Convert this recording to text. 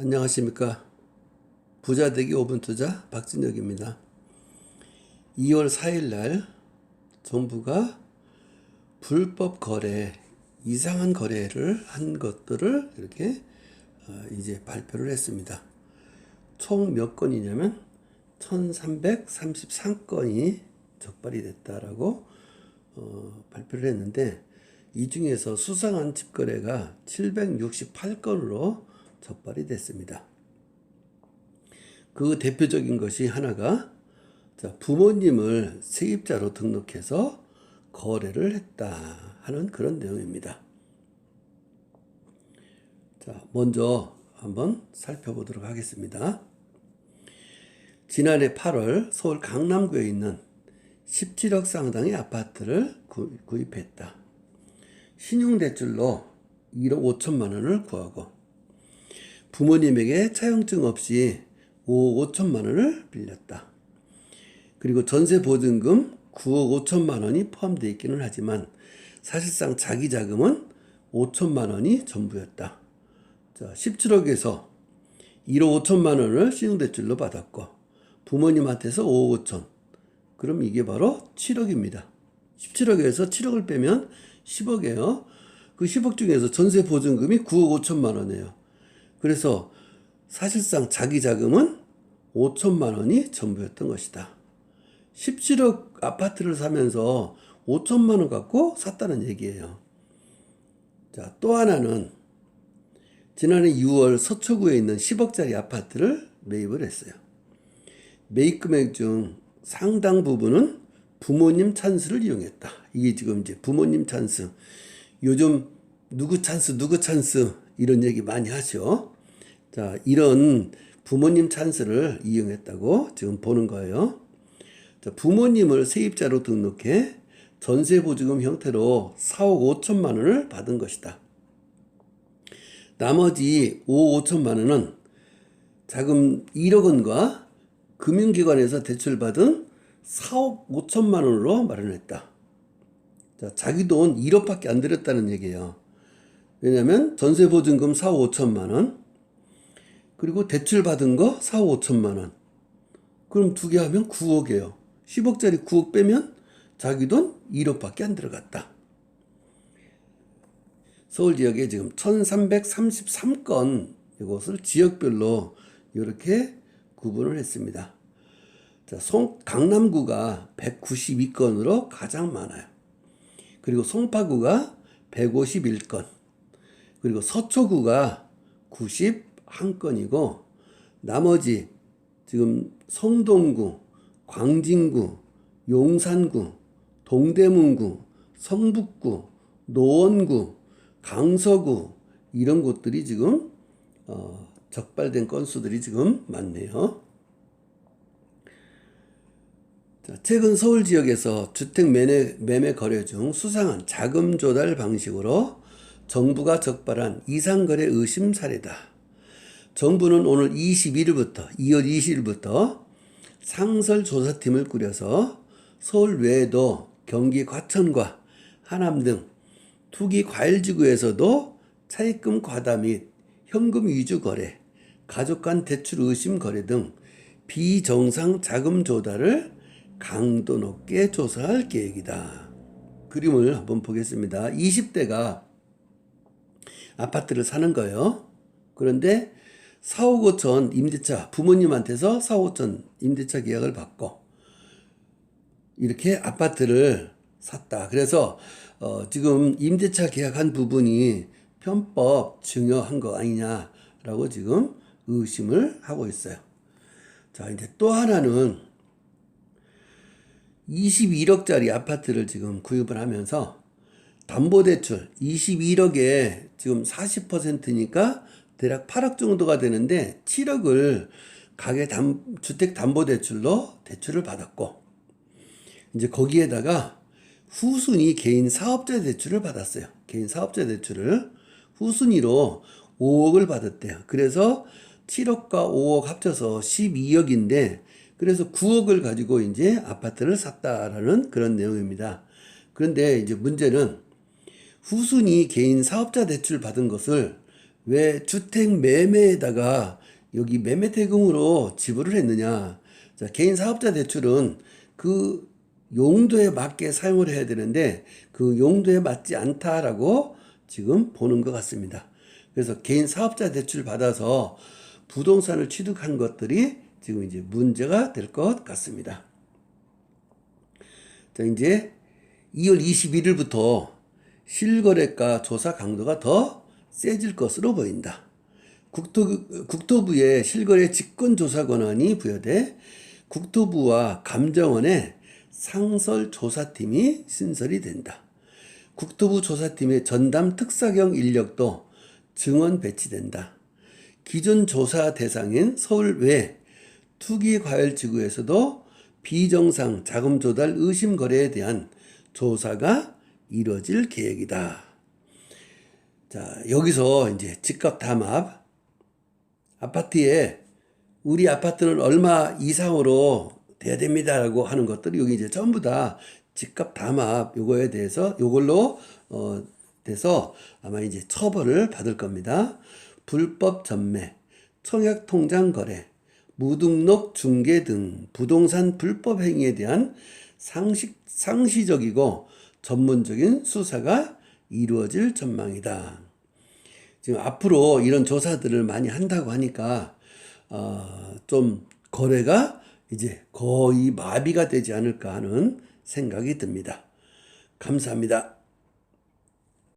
안녕하십니까. 부자되기 5분 투자 박진혁입니다. 2월 4일 날 정부가 불법 거래, 이상한 거래를 한 것들을 이렇게 이제 발표를 했습니다. 총 몇 건이냐면 1333건이 적발이 됐다라고 발표를 했는데, 이 중에서 수상한 집거래가 768건으로 적발이 됐습니다. 그 대표적인 것이 하나가 부모님을 세입자로 등록해서 거래를 했다 하는 그런 내용입니다. 자, 먼저 한번 살펴보도록 하겠습니다. 지난해 8월 서울 강남구에 있는 17억 상당의 아파트를 구입했다. 신용대출로 1억 5천만 원을 구하고 부모님에게 차용증 없이 5억 5천만 원을 빌렸다. 그리고 전세보증금 9억 5천만 원이 포함되어 있기는 하지만 사실상 자기 자금은 5천만 원이 전부였다. 자, 17억에서 1억 5천만 원을 신용대출로 받았고 부모님한테서 5억 5천. 그럼 이게 바로 7억입니다. 17억에서 7억을 빼면 10억이에요. 그 10억 중에서 전세보증금이 9억 5천만 원이에요. 그래서 사실상 자기 자금은 5천만 원이 전부였던 것이다. 17억 아파트를 사면서 5천만 원 갖고 샀다는 얘기예요. 자, 또 하나는 지난해 6월 서초구에 있는 10억짜리 아파트를 매입을 했어요. 매입 금액 중 상당 부분은 부모님 찬스를 이용했다. 이게 지금 이제 부모님 찬스. 요즘 누구 찬스 이런 얘기 많이 하죠. 자, 이런 부모님 찬스를 이용했다고 지금 보는 거예요. 자, 부모님을 세입자로 등록해 전세보증금 형태로 4억 5천만 원을 받은 것이다. 나머지 5억 5천만 원은 자금 1억 원과 금융기관에서 대출받은 4억 5천만 원으로 마련했다. 자, 자기 돈 1억밖에 안 들였다는 얘기예요. 왜냐하면 전세보증금 4억 5천만 원, 그리고 대출받은 거 4억 5천만 원. 그럼 두 개 하면 9억이에요. 10억짜리 9억 빼면 자기 돈 1억밖에 안 들어갔다. 서울 지역에 지금 1333건 이것을 지역별로 이렇게 구분을 했습니다. 자, 강남구가 192건으로 가장 많아요. 그리고 송파구가 151건, 그리고 서초구가 91건이고 나머지 지금 성동구, 광진구, 용산구, 동대문구, 성북구, 노원구, 강서구 이런 곳들이 지금 적발된 건수들이 지금 많네요. 자, 최근 서울 지역에서 주택 매매 거래 중 수상한 자금 조달 방식으로 정부가 적발한 이상거래 의심 사례다. 정부는 오늘 2월 20일부터 상설조사팀을 꾸려서 서울 외에도 경기 과천과 하남 등 투기 과일지구에서도 차입금 과다 및 현금 위주 거래, 가족 간 대출 의심 거래 등 비정상 자금 조달을 강도 높게 조사할 계획이다. 그림을 한번 보겠습니다. 20대가 아파트를 사는 거예요. 그런데 4억 5천 임대차, 부모님한테서 4억 5천 임대차 계약을 받고 이렇게 아파트를 샀다. 그래서 지금 임대차 계약한 부분이 편법 증여한 거 아니냐라고 지금 의심을 하고 있어요. 자, 이제 또 하나는 21억짜리 아파트를 지금 구입을 하면서 담보대출 21억에 지금 40%니까 대략 8억 정도가 되는데 7억을 주택담보대출로 대출을 받았고, 이제 거기에다가 후순위 개인 사업자 대출을 받았어요. 개인 사업자 대출을 후순위로 5억을 받았대요. 그래서 7억과 5억 합쳐서 12억인데 그래서 9억을 가지고 이제 아파트를 샀다라는 그런 내용입니다. 그런데 이제 문제는 후순위 개인 사업자 대출 받은 것을 왜 주택 매매에다가 여기 매매 대금으로 지불을 했느냐? 자, 개인 사업자 대출은 그 용도에 맞게 사용을 해야 되는데 그 용도에 맞지 않다라고 지금 보는 것 같습니다. 그래서 개인 사업자 대출 받아서 부동산을 취득한 것들이 지금 이제 문제가 될 것 같습니다. 자, 이제 2월 21일부터 실거래가 조사 강도가 더 세질 것으로 보인다. 국토부에 실거래 직권조사 권한이 부여돼 국토부와 감정원의 상설조사팀이 신설이 된다. 국토부 조사팀의 전담 특사경 인력도 증원 배치된다. 기존 조사 대상인 서울 외 투기과열지구에서도 비정상 자금 조달 의심 거래에 대한 조사가 이루어질 계획이다. 자, 여기서 이제 집값 담합, 아파트에 우리 아파트는 얼마 이상으로 돼야 됩니다라고 하는 것들이 여기 이제 전부 다 집값 담합 요거에 대해서 요걸로 돼서 아마 이제 처벌을 받을 겁니다. 불법 전매, 청약 통장 거래, 무등록 중개 등 부동산 불법 행위에 대한 상시적이고 전문적인 수사가 이루어질 전망이다. 지금 앞으로 이런 조사들을 많이 한다고 하니까 좀 거래가 이제 거의 마비가 되지 않을까 하는 생각이 듭니다. 감사합니다.